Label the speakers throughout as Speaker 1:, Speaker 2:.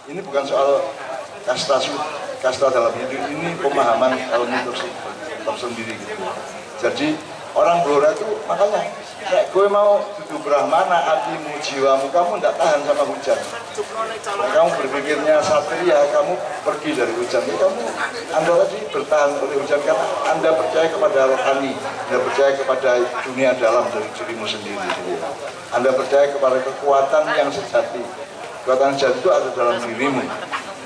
Speaker 1: Ini bukan soal kasta dalam hidup, ini pemahaman kaum tersendiri gitu. Jadi orang Blora itu makanya nek gue mau duduk Brahmana, hatimu, jiwamu, kamu tidak tahan sama hujan. Nah, kamu berpikirnya satria, kamu pergi dari hujan. Jadi Anda tadi bertahan oleh hujan karena Anda percaya kepada rohani, Anda percaya kepada dunia dalam dari dirimu sendiri. Anda percaya kepada kekuatan yang sejati. Kekuatan sejati itu ada dalam dirimu.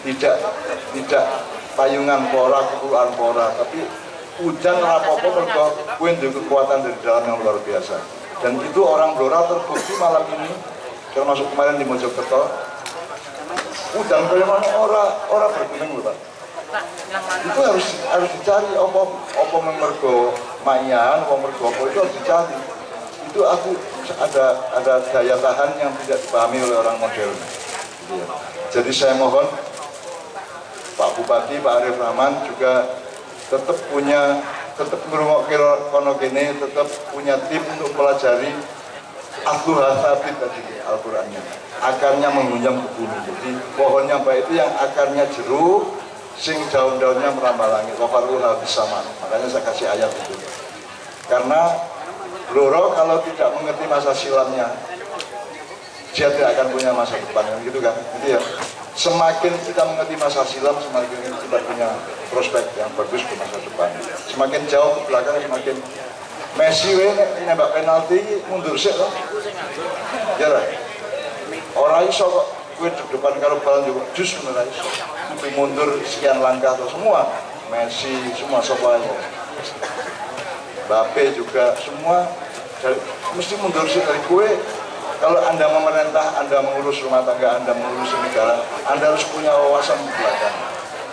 Speaker 1: Tidak payungan pora, kepulauan pora, tapi hujan rapopo mergo kuwi duwe kekuatan dari dalam yang luar biasa. Dan itu orang Blora terbukti malam ini, termasuk kemarin di Mojokerto, hujan kaya mana ora berkuning lho Pak. Itu harus dicari apa mergo mayan, apa mergo apa itu harus dicari. Itu aku ada daya tahan yang tidak dipahami oleh orang modern. Jadi saya mohon Pak Bupati, Pak Arif Rahman juga tetap ngerungok kono kene, tetap punya tim untuk pelajari Al-Quran tadi, Al-Qurannya. Akarnya menghunjam ke bumi. Jadi pohonnya baik itu yang akarnya jeruk, sing daun-daunnya merambah langit. Wafaruha bisaman. Makanya saya kasih ayat itu. Karena Blora kalau tidak mengerti masa silamnya, dia tidak akan punya masa depan, gitu kan? Gitu ya. Semakin kita mengerti masa silam, semakin kita punya prospek yang bagus ke masa depan. Semakin jauh ke belakang, semakin Messi nembak penalti mundur sih loh. Ya lah. Orang iso kok kue di depan karo bal juga jus ora iso. Mundur sekian langkah atau semua Messi semua sapa aja. Mbappe juga semua mesti mundur sih dari kue. Kalau Anda memerintah, Anda mengurus rumah tangga, Anda mengurus negara, Anda harus punya wawasan di belakang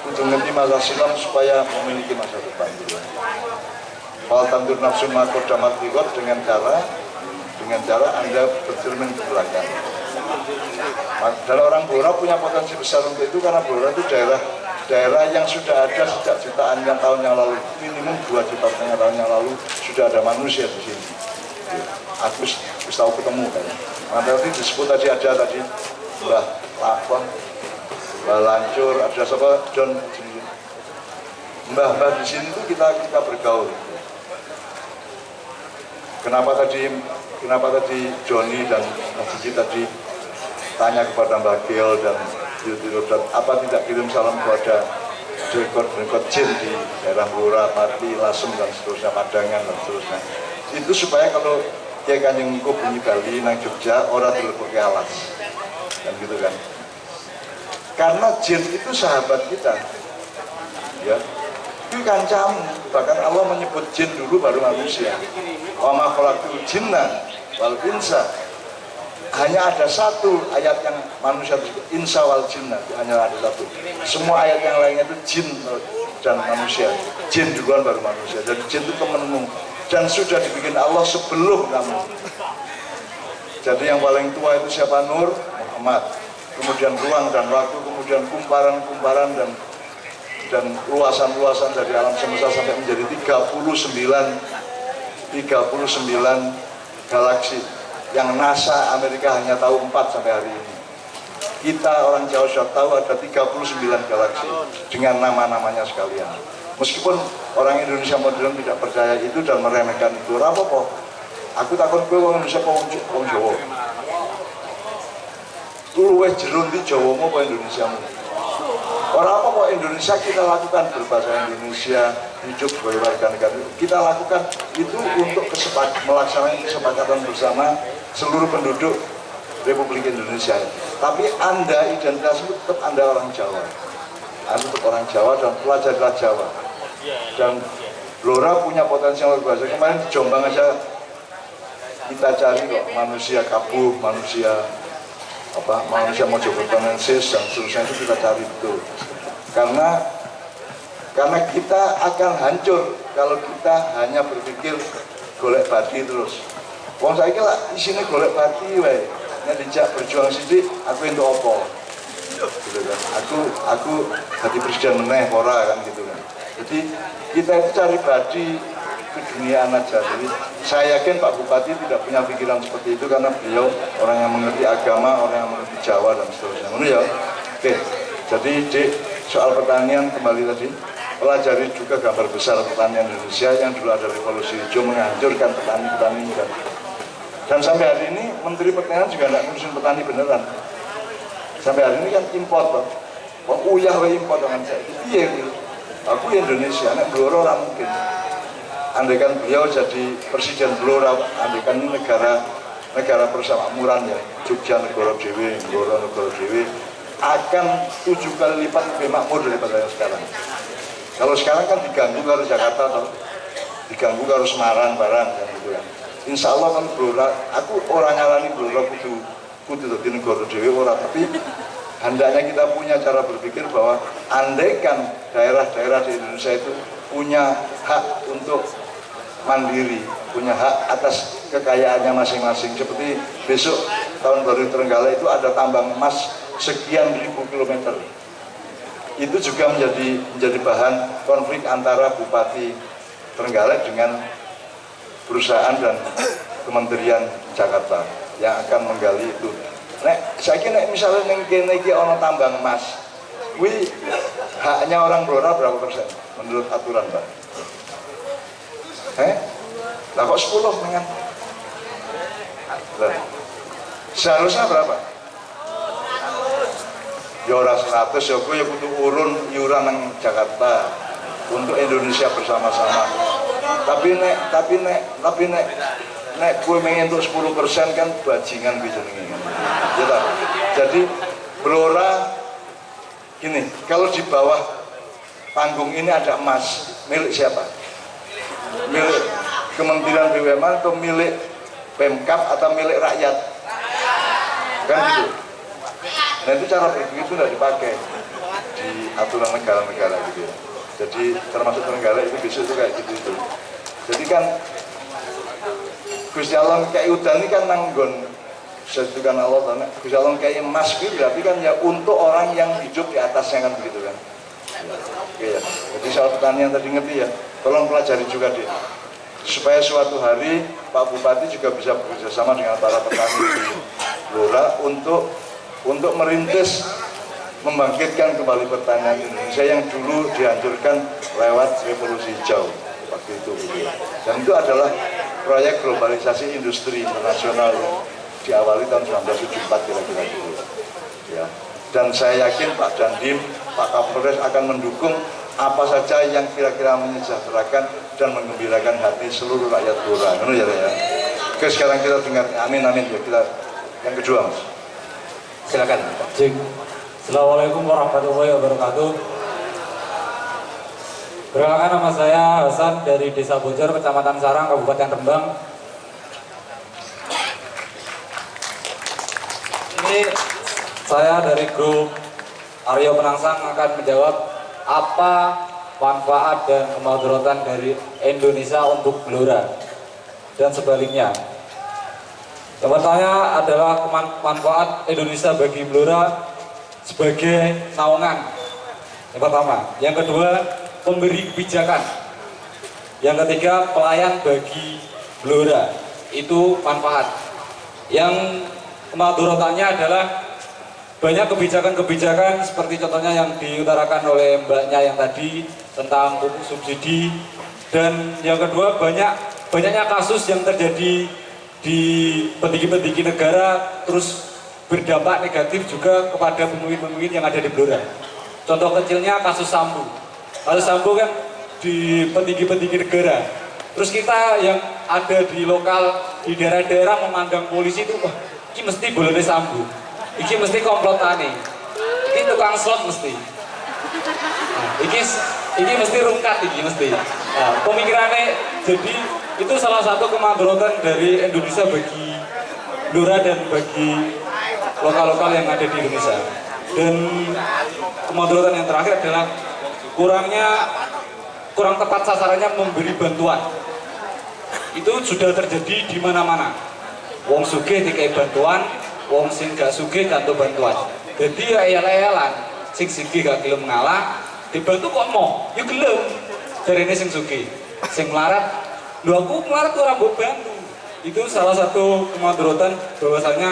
Speaker 1: untuk mengerti masa silam supaya memiliki masa depan. Fal tandur nafsu makor damat rikot dengan cara Anda bercermin ke belakang. Dan orang Blora punya potensi besar untuk itu karena Blora itu daerah yang sudah ada sejak jutaan tahun yang lalu, minimum 2 juta tahun yang lalu sudah ada manusia di sini. Aku tahu ketemu kayaknya. Nanti disebut tadi Mbah Lancur, ada siapa John. Mbah di sini tuh kita bergaul. Kenapa tadi Joni dan Mas Cici tadi tanya kepada Mbak Gil dan apa tidak kirim salam kepada rekod jin di daerah Blora, Pati, Lasem dan seterusnya, Padangan dan seterusnya. Itu supaya kalau Kiai Kanjeng Ngko bunyi Bali nang Jogja ora dilepokke alas. Dan gitu kan. Karena jin itu sahabat kita. Ya. Itu kancamu, bahkan Allah menyebut jin dulu baru manusia. Wa ma khalaqtul jinna wal insa. Hanya ada satu ayat yang manusia disebut insa wal jinna, hanya ada satu. Semua ayat yang lainnya itu jin dan manusia. Jin duluan baru manusia. Jadi jin itu temanmu. Dan sudah dibikin Allah sebelum kamu. Jadi yang paling tua itu siapa? Nur Muhammad. Kemudian ruang dan waktu, kemudian kumparan dan luasan-luasan dari alam semesta sampai menjadi 39 galaksi yang NASA Amerika hanya tahu 4 sampai hari ini. Kita orang Jawa sudah tahu ada 39 galaksi dengan nama-namanya sekalian. Meskipun orang Indonesia modern tidak percaya itu dan meremehkan itu, apa-apa. Aku takut gue orang Indonesia orang Jawa. Luweh jero ndi Jawamu apa Indonesiamu. Orang apa Indonesia kita lakukan berbahasa Indonesia, hidup sebagai warga negara. Kita lakukan itu untuk melaksanakan kesepakatan bersama seluruh penduduk Republik Indonesia. Tapi Anda identitas itu tetap Anda orang Jawa. Anda tetap orang Jawa dan pelajarilah Jawa. Dan Blora punya potensi yang luar biasa. Kemarin di Jombang aja kita cari kok manusia kabuh, manusia Mojokertonensis dan seterusnya itu kita cari betul. Karena kita akan hancur kalau kita hanya berpikir golek bati terus. Wong saiki lah isine golek bati wae. Nek dijak berjuang sithik aku entuk apa? Gitu kan. Aku jadi presiden meneh ora kan gitu kan. Jadi kita itu cari badi keduniaan aja. Jadi saya yakin Pak Bupati tidak punya pikiran seperti itu karena beliau orang yang mengerti agama, orang yang mengerti Jawa dan seterusnya. Menurut ya? Oke. Jadi Dek, soal pertanian kembali tadi, pelajari juga gambar besar pertanian Indonesia yang dulu ada revolusi hijau menghancurkan petani-petani muda. Dan sampai hari ini Menteri Pertanian juga tidak ngurusin petani beneran. Sampai hari ini kan import toh. Wong uyah wae import dengan saya. Iya gitu. Aku Indonesia, anak Blora orang mungkin. Andaikan beliau jadi presiden Blora, andaikan ini negara persemakmuran ya, Jogja negara dewe, Blora negara dewe, akan 7 kali lipat lebih makmur daripada yang sekarang. Kalau sekarang kan diganggu harus Jakarta toh, diganggu harus Semarang barang dan gitu ya. Insya Allah kan Blora, aku orang nyalani Blora kudu di negara dewe orang, tapi hendaknya kita punya cara berpikir bahwa andaikan daerah-daerah di Indonesia itu punya hak untuk mandiri, punya hak atas kekayaannya masing-masing. Seperti besok tahun baru Trenggalek itu ada tambang emas sekian ribu kilometer. Itu juga menjadi bahan konflik antara Bupati Trenggalek dengan perusahaan dan Kementerian Jakarta yang akan menggali itu. Saya kira misalnya neng kene iki ono tambang emas, wi haknya orang Blora berapa persen menurut aturan Pak? Lah kok 10 dengan? Seharusnya berapa? Ya ora 100 ya gue ya butuh urun iuran nang Jakarta untuk Indonesia bersama-sama. Tapi nek gue mengen untuk 10% kan bajingan bisa nih. Ya, jadi Blora gini, kalau di bawah panggung ini ada emas, milik siapa? Milik Kementerian BUMN atau milik Pemkap atau milik rakyat? Kan gitu. Nah itu cara berpikir itu tidak dipakai di aturan negara-negara gitu ya. Jadi termasuk Trenggalek itu besok itu kayak gitu. Jadi kan Gusti Allah kayak udan ini kan nanggon sejukan Allah, Gusti Allah kayak emas itu berarti kan ya untuk orang yang hidup di atasnya kan begitu kan. Oke ya. Jadi soal pertanian tadi ngerti ya, tolong pelajari juga deh. Supaya suatu hari Pak Bupati juga bisa bekerjasama dengan para petani di Blora untuk merintis membangkitkan kembali pertanian Indonesia yang dulu dihancurkan lewat revolusi hijau waktu itu. Dan itu adalah proyek globalisasi industri internasional yang diawali tahun 1974 kira-kira gitu. Ya. Dan saya yakin Pak Dandim, Pak Kapolres akan mendukung apa saja yang kira-kira menyejahterakan dan menggembirakan hati seluruh rakyat Blora. Ya, ya. Oke, sekarang kita dengar amin amin ya, kita yang kedua Mas. Silakan.
Speaker 2: Assalamualaikum warahmatullahi wabarakatuh. Perkenalkan, nama saya Hasan dari Desa Bojor, Kecamatan Sarang, Kabupaten Rembang. Ini saya dari grup Aryo Penangsang akan menjawab apa manfaat dan kemudaratan dari Indonesia untuk Blora dan sebaliknya. Yang pertama adalah manfaat Indonesia bagi Blora sebagai naungan. Yang pertama. Yang kedua, pemberi kebijakan. Yang ketiga, pelayan bagi Blora. Itu manfaat. Yang kemadaratannya adalah banyak kebijakan-kebijakan seperti contohnya yang diutarakan oleh mbaknya yang tadi tentang pupuk subsidi. Dan yang kedua, banyaknya kasus yang terjadi di petinggi-petinggi negara terus berdampak negatif juga kepada pemimpin-pemimpin yang ada di Blora. Contoh kecilnya kasus Sambo. Kasus Sambo kan di petinggi-petinggi negara. Terus kita yang ada di lokal, di daerah-daerah memandang polisi itu, wah, ini mesti boleh Sambo. Ini mesti komplotane. Ini tukang slot mesti. Nah, ini mesti rungkat ini mesti. Nah, pemikirannya jadi itu salah satu kemanfaatan dari Indonesia bagi Blora dan bagi lokal-lokal yang ada di Indonesia. Dan kemanfaatan yang terakhir adalah kurang tepat sasarannya memberi bantuan. Itu sudah terjadi di mana-mana. Wong sugih dikai bantuan, wong sing gak sugih kantuk bantuan. Jadi ya eyal-eyalan, sing sugih gak gelem ngalah, dibantu kok mau, ya gelem. Jarine sing sugih, sing melarat, lho aku melarat ora mbok bantu. Itu salah satu kemanfaatan bahwasanya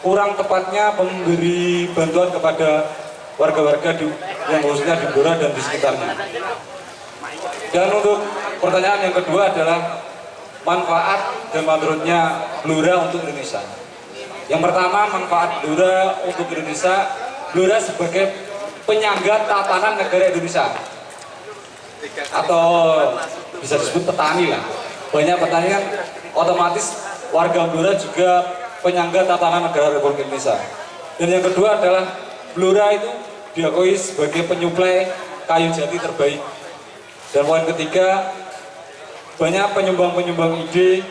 Speaker 2: kurang tepatnya memberi bantuan kepada warga-warga yang khususnya di Blora dan di sekitarnya. Dan untuk pertanyaan yang kedua adalah manfaat dan madorotnya Blora untuk Indonesia. Yang pertama, manfaat Blora untuk Indonesia, Blora sebagai penyangga tatanan negara Indonesia, atau bisa disebut petani lah. Banyak petani kan otomatis warga Blora juga penyangga tatanan negara Republik Indonesia. Dan yang kedua adalah Blora itu diakui sebagai penyuplai kayu jati terbaik. Dan poin ketiga, banyak penyumbang-penyumbang ide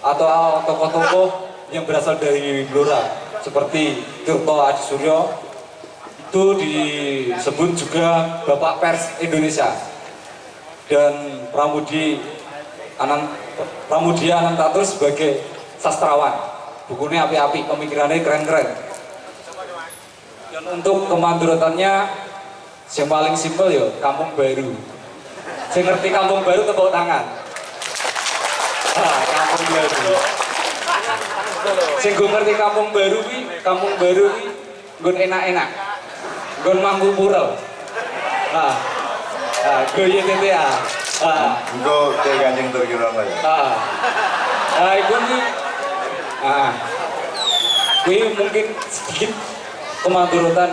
Speaker 2: atau tokoh-tokoh yang berasal dari Blora seperti Tirto Adi Suryo, itu disebut juga Bapak Pers Indonesia. Dan Pramudia Anantatur sebagai sastrawan, bukunya api-api, pemikirannya keren-keren. Dan untuk kemandurotannya yang paling simpel ya Kampung Baru. Saya ngerti Kampung Baru tepuk tangan. Kampung Baru. Saya ngerti Kampung Baru ini gun enak-enak, gun mampu pura. Gue YTTA.
Speaker 1: Engko kayak Kanjeng terkira lah ya.
Speaker 2: Itu nih. Gue mungkin sedikit kemandurotan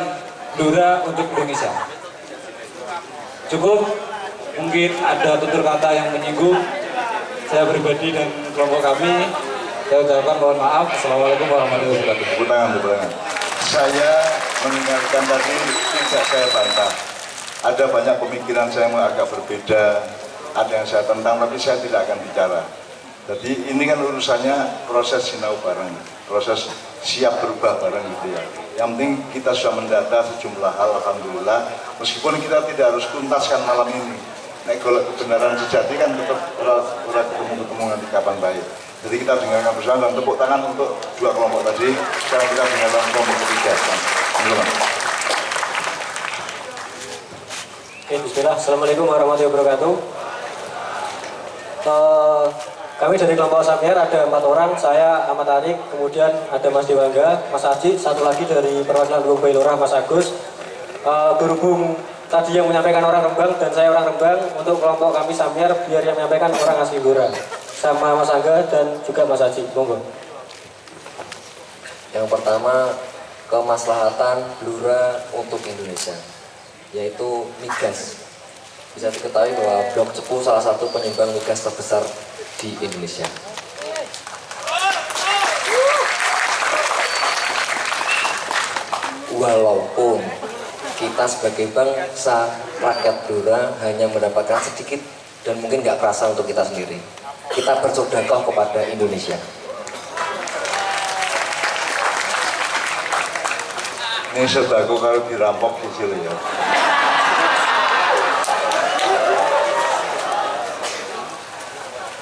Speaker 2: Blora untuk Indonesia. Cukup, mungkin ada tutur kata yang menyinggung saya pribadi dan kelompok kami. Saya ucapkan mohon maaf. Assalamualaikum warahmatullahi wabarakatuh.
Speaker 1: Tepuk tangan. Saya mendengarkan tadi tidak saya bantah. Ada banyak pemikiran saya yang agak berbeda, ada yang saya tentang, tapi saya tidak akan bicara. Jadi ini kan urusannya proses sinau bareng, proses siap berubah bareng gitu ya. Yang penting kita sudah mendata sejumlah hal, alhamdulillah. Meskipun kita tidak harus tuntaskan malam ini. Nek kalau kebenaran sejati kan tetap ketemu nanti kapan baik. Jadi kita dengarkan bersama dan tepuk tangan untuk dua kelompok tadi. Sekarang kita dengarkan kelompok ketiga.
Speaker 3: Oke, bismillah. Assalamualaikum warahmatullahi wabarakatuh. Kami dari kelompok Samyar ada 4 orang, saya Ahmad Tarik, kemudian ada Mas Dewangga, Mas Aji, satu lagi dari perwakilan Blora Blora, Mas Agus. Berhubung tadi yang menyampaikan orang Rembang dan saya orang Rembang, untuk kelompok kami Samyar biar yang menyampaikan orang asli Blora, sama Mas Angga dan juga Mas Aji. Monggo.
Speaker 4: Yang pertama, kemaslahatan Blora untuk Indonesia, yaitu migas. Bisa diketahui bahwa Blok Cepu salah satu penyumbang migas terbesar di Indonesia. Walaupun kita sebagai bangsa rakyat Blora hanya mendapatkan sedikit dan mungkin nggak kerasa untuk kita sendiri, kita bersedekah kepada Indonesia.
Speaker 1: Ini sedekah kalau dirampok kecil ya.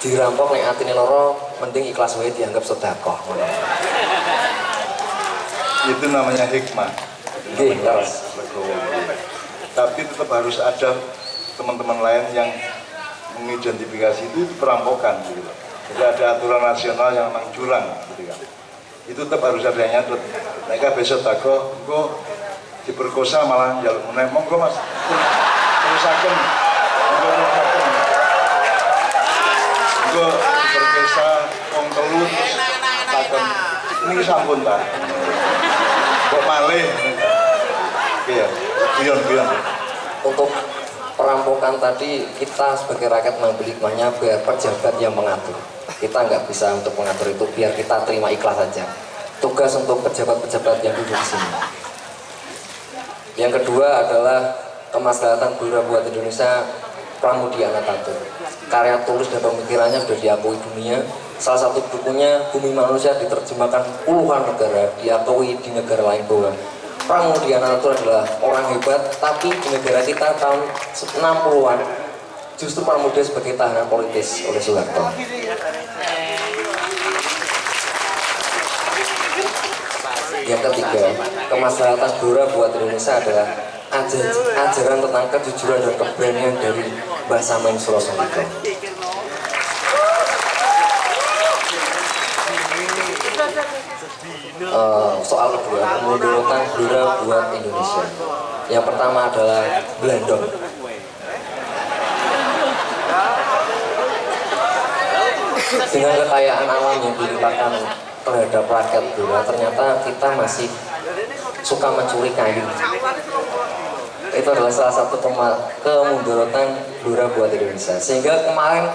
Speaker 4: Dirampok nek atine loro, mending ikhlas wae dianggap sedekah.
Speaker 1: Itu namanya hikmah.
Speaker 4: Nggih, terus.
Speaker 1: Tapi tetap harus ada teman-teman lain yang mengidentifikasi itu perampokan gitu. Jadi ada aturan nasional yang memang curang gitu kan. Itu tetap harus ada yang nyatut. Mereka besok tako, engko diperkosa malah jaluk meneh. Monggo Mas. Terusaken. Engko diperkosa wong telu terus takon. Ini sampun ta. Kok malih. Iya, guyon.
Speaker 4: Untuk perampokan tadi, kita sebagai rakyat mengambil hikmahnya biar pejabat yang mengatur. Kita nggak bisa untuk mengatur itu, biar kita terima ikhlas saja. Tugas untuk pejabat-pejabat yang duduk di sini. Yang kedua adalah kemaslahatan Blora buat Indonesia, Pramudia Anantatur. Karya tulis dan pemikirannya sudah diakui dunia. Salah satu bukunya Bumi Manusia diterjemahkan puluhan negara, diakui di negara lain bahwa Pramudia Anantatur adalah orang hebat, tapi di negara kita tahun 60-an justru Pramudia sebagai tahanan politis oleh Soeharto. Yang ketiga, kemaslahatan Blora buat Indonesia adalah ajaran tentang kejujuran dan keberanian dari Mbah Samin Surasandika. Soal kedua, kemunduran Blora buat Indonesia. Yang pertama adalah Blandong. Dengan kekayaan alam yang dilimpahkan terhadap rakyat Blora, ternyata kita masih suka mencuri kayu. Itu adalah salah satu kemudorotan Blora buat Indonesia. Sehingga kemarin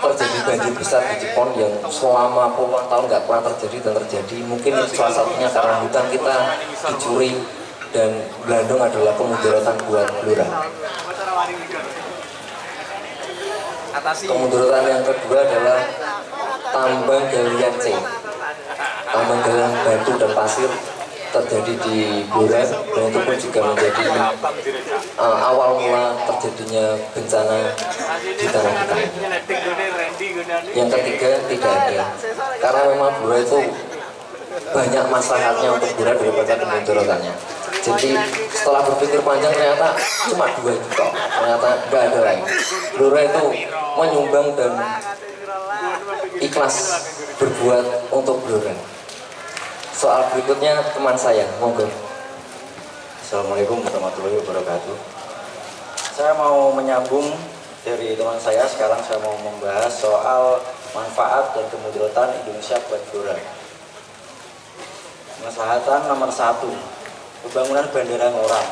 Speaker 4: terjadi banjir besar di Jepang yang selama puluhan tahun nggak pernah terjadi dan terjadi. Mungkin itu salah satunya karena hutan kita dicuri, dan Blandong adalah kemudorotan buat Blora. Kemudorotan yang kedua adalah tambang galian C. Tambang galian batu dan pasir terjadi di Blora, dan itu pun juga menjadi awal mula terjadinya bencana di tanah kita. Yang ketiga, tidak ada, karena memang Blora itu banyak masalahnya untuk Blora daripada kemudorotannya. Jadi setelah berpikir panjang ternyata cuma 2 juta, ternyata nggak ada lagi. Blora itu menyumbang dan ikhlas berbuat untuk Blora. Soal berikutnya teman saya, monggo.
Speaker 5: Assalamualaikum warahmatullahi wabarakatuh. Saya mau menyambung dari teman saya. Sekarang saya mau membahas soal manfaat dan kemudaratan Indonesia buat Blora. Maslahatan nomor 1, pembangunan Bandara Ngurah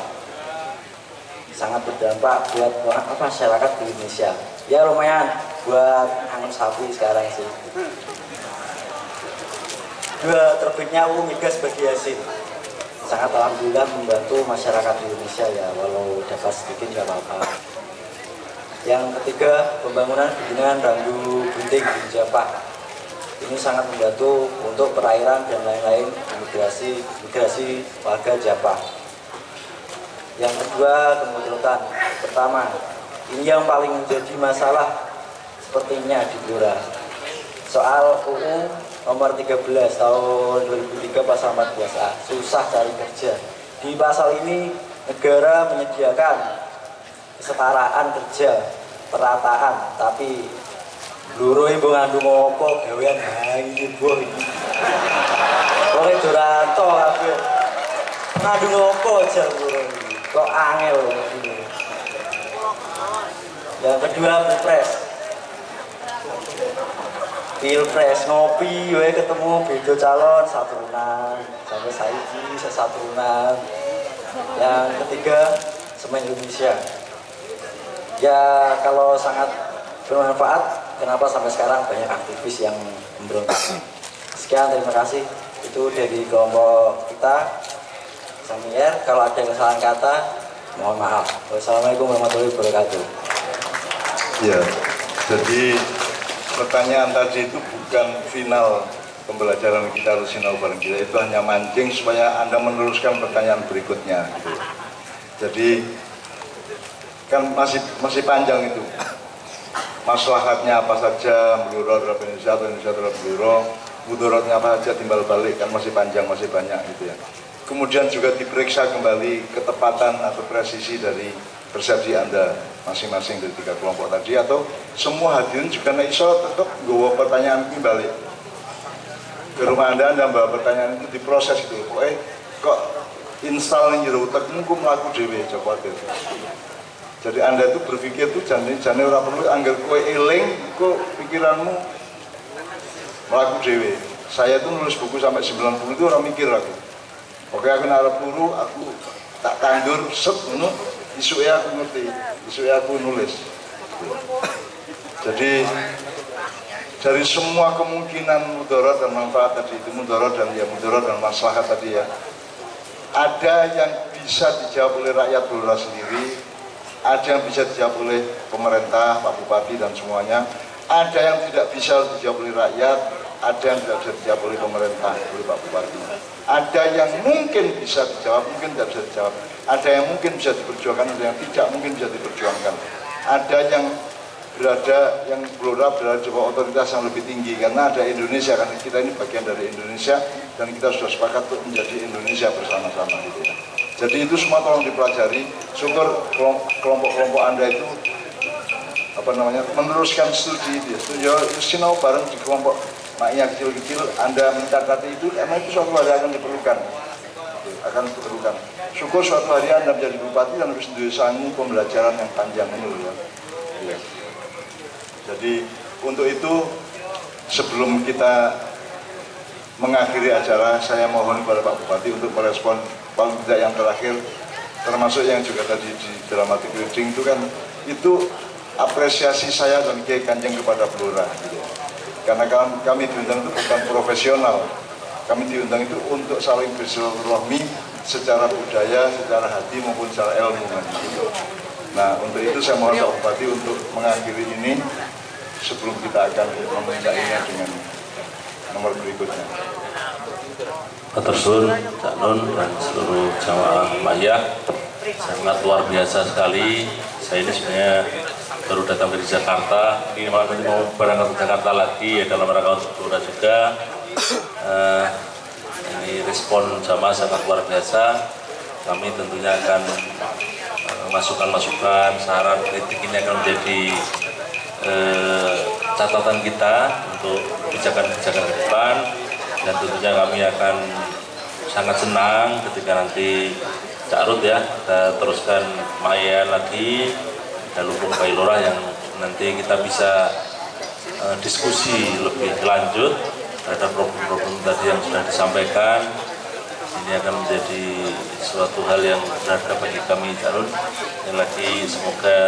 Speaker 5: sangat berdampak buat masyarakat di Indonesia. Ya lumayan buat angin sapi sekarang sih. 2, terbitnya UU Migas bagi hasil. Sangat alhamdulillah membantu masyarakat di Indonesia ya, walau dapat sedikit nggak apa-apa. Yang ketiga, pembangunan bendungan Rambu Bunting di Japah. Ini sangat membantu untuk perairan dan lain-lain, migrasi warga Japah. Yang kedua, kemudaratan. Pertama, ini yang paling menjadi masalah sepertinya di Blora. Soal UU nomor 13 tahun 2003 pasal 14A, susah cari kerja. Di pasal ini negara menyediakan kesetaraan kerja, perataan, tapi Blora ibu ngandung opo gawean iki boh iki. Oleh Duranto kabeh. Ngandung opo aja Blora iki. Kok angel ini. Yang kedua, Pilpres ngopi wae ketemu beda calon saturunan sampai saiki sesaturunan. Yang ketiga, Semen Indonesia. Ya kalau sangat bermanfaat, kenapa sampai sekarang banyak aktivis yang memberontak. Sekian, terima kasih. Itu dari kelompok kita Samier. Kalau ada kesalahan kata, mohon maaf. Wassalamualaikum warahmatullahi wabarakatuh.
Speaker 1: Ya, jadi pertanyaan tadi itu bukan final pembelajaran kita harus sinau bareng kita, itu hanya mancing supaya Anda meneruskan pertanyaan berikutnya gitu. Jadi kan masih panjang itu, maslahatnya apa saja, Blora terhadap Indonesia atau Indonesia terhadap Blora, mudaratnya apa saja, timbal balik, kan masih panjang, masih banyak gitu ya. Kemudian juga diperiksa kembali ketepatan atau presisi dari persepsi Anda masing-masing dari 3 kelompok tadi, atau semua hadirin juga iso tetap nggawa pertanyaan ini balik ke rumah Anda bawa pertanyaan itu diproses itu. Pokoknya kok install ning jero utek niku mlaku dhewe aja kuwatir. Jadi Anda itu berpikir tuh jane ora perlu anggar kowe eling kok pikiranmu mlaku dhewe. Saya tuh nulis buku sampai 90 itu orang mikir aku. Oke, aku narap guru, aku tak tandur set ngono. Isuke aku ngerti, isuke aku nulis. Jadi dari semua kemungkinan mudarat dan manfaat tadi itu, mudarat dan maslahat tadi ya, ada yang bisa dijawab oleh rakyat Blora sendiri, ada yang bisa dijawab oleh pemerintah, Pak Bupati dan semuanya, ada yang tidak bisa dijawab oleh rakyat, ada yang tidak bisa dijawab oleh pemerintah, oleh Pak Bupati. Ada yang mungkin bisa dijawab, mungkin tidak bisa dijawab. Ada yang mungkin bisa diperjuangkan, ada yang tidak mungkin bisa diperjuangkan. Ada yang Blora berada di bawah otoritas yang lebih tinggi, karena ada Indonesia, kan kita ini bagian dari Indonesia dan kita sudah sepakat untuk menjadi Indonesia bersama-sama gitu ya. Jadi itu semua tolong dipelajari. Syukur kelompok-kelompok Anda itu meneruskan studi itu. Ya sinau bareng di kelompok maknya kecil-kecil, Anda mencatati itu, emang itu suatu hal yang akan diperlukan. syukur suatu hari Anda menjadi bupati dan harus sangu pembelajaran yang panjang ini loh ya. Iya. Jadi untuk itu sebelum kita mengakhiri acara, saya mohon kepada Pak Bupati untuk merespon paling tidak yang terakhir, termasuk yang juga tadi di dramatic reading itu kan, itu apresiasi saya dan Kiai Kanjeng kepada Blora gitu. Karena kami diundang itu bukan profesional, kami diundang itu untuk saling bersilaturahmi secara budaya, secara hati maupun secara ilmu gitu. Nah untuk itu saya mohon Pak Bupati untuk mengakhiri ini sebelum kita akan memulainya dengan nomor berikutnya.
Speaker 6: Matur suwun Cak Nun dan seluruh jamaah Maya, sangat luar biasa sekali. Saya ini sebenarnya baru datang dari Jakarta, ini mau berangkat ke Jakarta lagi ya dalam rangka untuk Blora juga. Ini respon jamaah sangat luar biasa. Kami tentunya akan masukan-masukan, saran, kritik ini akan menjadi catatan kita untuk kebijakan-kebijakan ke depan, dan tentunya kami akan sangat senang ketika nanti Cak Rut ya kita teruskan Maya lagi dan Lumbung Bailora yang nanti kita bisa diskusi lebih lanjut terhadap problem-problem tadi yang sudah disampaikan. Ini akan menjadi suatu hal yang berharga bagi kami Cak Rut. Yang lagi semoga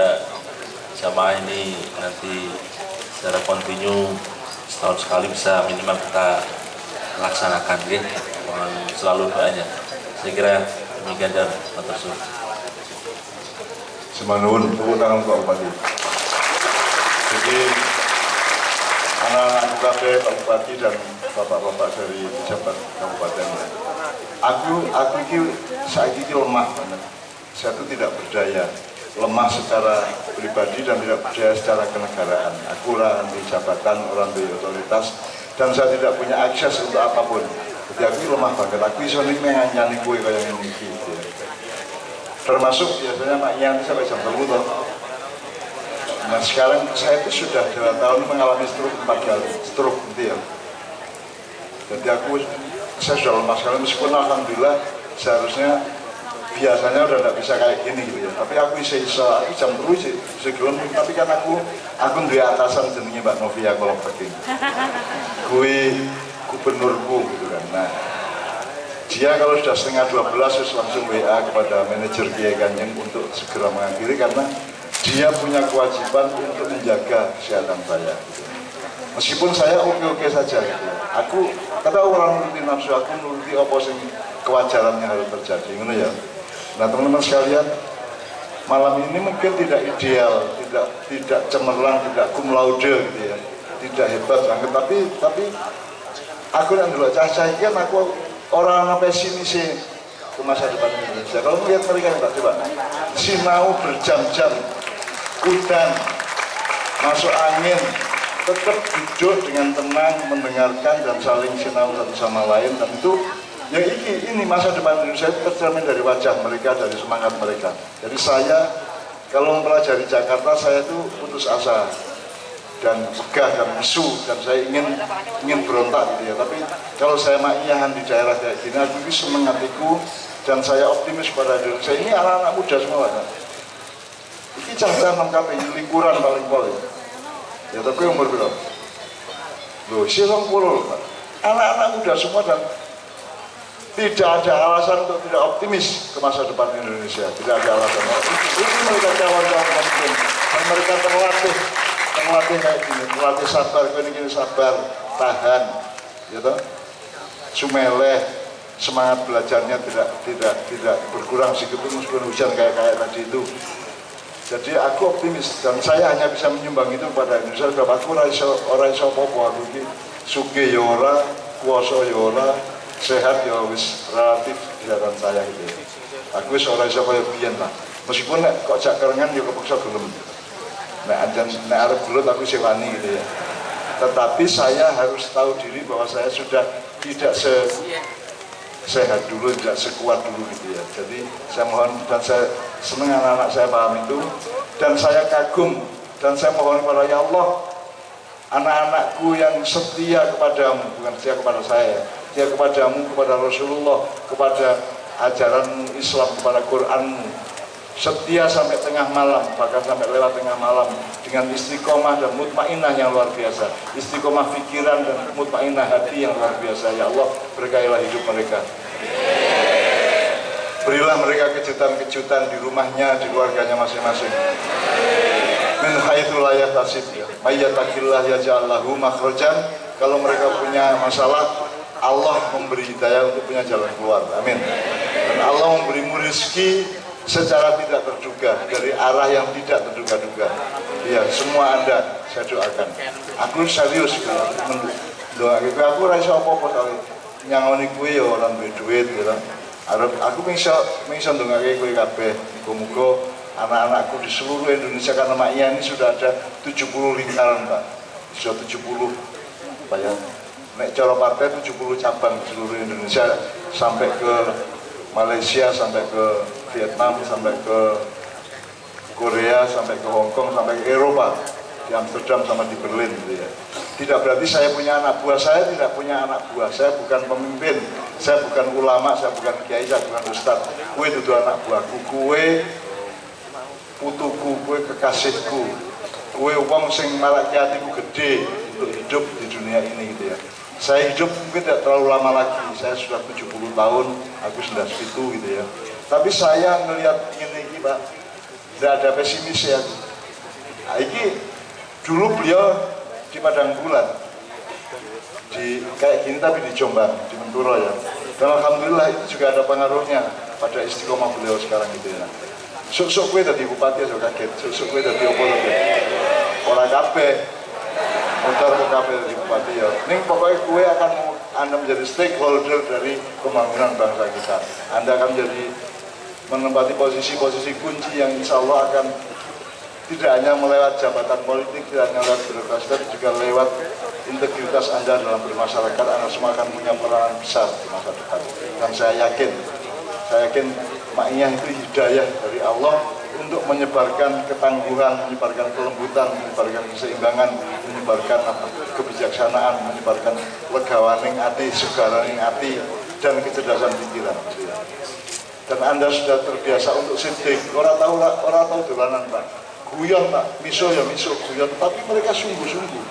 Speaker 6: jamaah ini nanti secara kontinu setahun sekali bisa minimal kita laksanakan ya. Mohon selalu doanya. Saya kira demikian dan matur suwun.
Speaker 1: Semanun, tepuk tangan Pak Bupati. Jadi anak-anak KP Pak Bupati dan bapak-bapak dari pejabat kabupaten. Aku saat ini lemah banget. Saya itu tidak berdaya, lemah secara pribadi dan tidak berdaya secara kenegaraan. Aku orang di jabatan, orang di otoritas, dan saya tidak punya akses untuk apapun. Jadi aku lemah banget. Aku bisa nih menganyani kue kayak ini gitu. Termasuk biasanya Mak Ian sampai jam 10 toh. Nah sekarang saya itu sudah 2 tahun mengalami stroke 4 kali, stroke gitu ya. Jadi saya sudah lemah sekali, meskipun alhamdulillah seharusnya biasanya udah tidak bisa kayak gini gitu ya. Tapi aku bisa jam terus bisa gelem, tapi kan aku di atasan jenenge Mbak Novia kalau pergi. Gue gubernurku gitu kan. Nah, dia kalau sudah setengah 12 terus langsung WA kepada manajer Kiai Kanjeng untuk segera mengakhiri karena dia punya kewajiban untuk menjaga kesehatan saya. Gitu. Meskipun saya oke-oke saja gitu. Aku kata orang nuruti nafsu, aku nuruti apa sing kewajaran yang harus terjadi, ngono ya. Nah teman-teman sekalian, malam ini mungkin tidak ideal, tidak cemerlang, tidak cum laude gitu ya, tidak hebat banget, tapi aku yang dulu cah-cah kan aku orang pesimis ke masa depan Indonesia. Kalau melihat mereka yang tak coba, sinau berjam-jam, hujan, masuk angin, tetap duduk dengan tenang, mendengarkan dan saling sinau satu sama lain, dan itu ya ini masa depan Indonesia itu tercermin dari wajah mereka, dari semangat mereka. Jadi saya kalau mempelajari Jakarta, saya itu putus asa dan pegah dan lesu, dan saya ingin berontak gitu ya. Tapi kalau saya makiyahan di daerah kayak gini, aku ini semangatiku dan saya optimis pada Indonesia. Ini anak-anak muda semua kan. Ini cahaya 6 KP, lingkuran paling pol ya. Ya tapi umur berapa? Loh, silong puluh Pak. Anak-anak muda semua dan tidak ada alasan untuk tidak optimis ke masa depan Indonesia. Tidak ada alasan. Ini mereka kawan-kawan penting. Dan mereka terlatih kayak gini, terlatih sabar, gini sabar, tahan, gitu. Sumeleh, semangat belajarnya tidak berkurang sedikit meskipun hujan kayak tadi itu. Jadi aku optimis dan saya hanya bisa menyumbang itu kepada Indonesia. Sebab aku orang iso popo, aku ini suge yora, kuoso yora, sehat ya wis relatif di hadapan saya gitu. Aku wis ora iso kaya biyen lah. Meskipun kok jak kerengan ya kepaksa gelem. Nek arep gelut aku isih wani gitu ya. Tetapi saya harus tahu diri bahwa saya sudah tidak sehat dulu, tidak sekuat dulu gitu ya. Jadi saya mohon dan saya senang anak-anak saya paham itu dan saya kagum dan saya mohon kepada ya Allah, anak-anakku yang setia kepadamu, bukan setia kepada saya, setia kepadamu, kepada Rasulullah, kepada ajaran Islam, kepada Quranmu, setia sampai tengah malam, bahkan sampai lewat tengah malam, dengan istiqomah dan mutmainah yang luar biasa, istiqomah pikiran dan mutmainah hati yang luar biasa. Ya Allah, berkahilah hidup mereka, berilah mereka kejutan-kejutan di rumahnya, di keluarganya masing-masing. Min haitsu la yahtasib, may yattaqillah yaj'al lahu makhrajan. Kalau mereka punya masalah, Allah memberi hidayah untuk punya jalan keluar. Amin. Dan Allah memberimu rezeki secara tidak terduga, dari arah yang tidak terduga-duga. Ya, semua Anda saya doakan. Aku serius mendoakan. Aku ora iso apa-apa kali nyangoni kowe ya ora duwe duit gitu. Aku bisa ndongake kowe kabeh. Muga-muga anak-anakku di seluruh Indonesia, karena Maknya ini sudah ada 70 lingkaran, Pak. Sudah 70 Pak ya. Nek cara partai 70 cabang di seluruh Indonesia, sampai ke Malaysia, sampai ke Vietnam, sampai ke Korea, sampai ke Hong Kong, sampai ke Eropa, di Amsterdam sama di Berlin gitu ya. Tidak berarti saya punya anak buah, saya tidak punya anak buah, saya bukan pemimpin, saya bukan ulama, saya bukan kiai, saya bukan ustadz. Kue itu anak buahku, kue putuku, kue kekasihku, kue wong sing marake hatiku gede untuk hidup di dunia ini gitu ya. Saya hidup mungkin tidak terlalu lama lagi, saya sudah 70 tahun, aku sudah segitu gitu ya. Tapi saya melihat ini Pak, tidak ada pesimis ya. Nah, ini dulu beliau di Padang Bulan, di kayak gini tapi di Jombang, di Menturo ya. Dan alhamdulillah itu juga ada pengaruhnya pada istiqomah beliau sekarang gitu ya. Sok-sok gue tadi bupati aja kaget, sok-sok gue tadi apa lagi? Orang kabeh, motor ke kabeh tadi bupati ya. Ini pokoknya gue akan Anda menjadi stakeholder dari pembangunan bangsa kita. Anda akan menjadi menempati posisi-posisi kunci yang insya Allah akan tidak hanya melewat jabatan politik, tidak hanya lewat birokrasi, tapi juga lewat integritas Anda dalam bermasyarakat. Anda semua akan punya peranan besar di masa depan. Dan saya yakin Maknya itu hidayah dari Allah untuk menyebarkan ketangguhan, menyebarkan kelembutan, menyebarkan keseimbangan, menyebarkan kebijaksanaan, menyebarkan legawaning ati, sugaraning ati, dan kecerdasan pikiran. Dan Anda sudah terbiasa untuk sidik, orang tahu dolanan Pak, guyon Pak, miso ya miso, guyon, tapi mereka sungguh-sungguh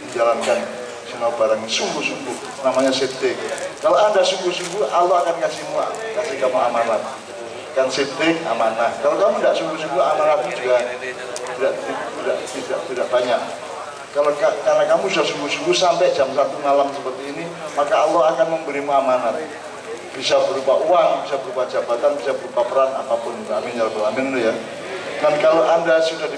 Speaker 1: menjalankan semua barang, sungguh-sungguh, namanya sidik. Kalau Anda sungguh-sungguh, Allah akan kasih kamu amanat. Kan sidik amanah. Kalau kamu tidak sungguh-sungguh, amanat juga tidak banyak. Karena kamu sudah sungguh-sungguh sampai jam 1 malam seperti ini, maka Allah akan memberimu amanat. Bisa berupa uang, bisa berupa jabatan, bisa berupa peran apapun. Amin ya rabbal alamin ya. Dan kalau Anda sudah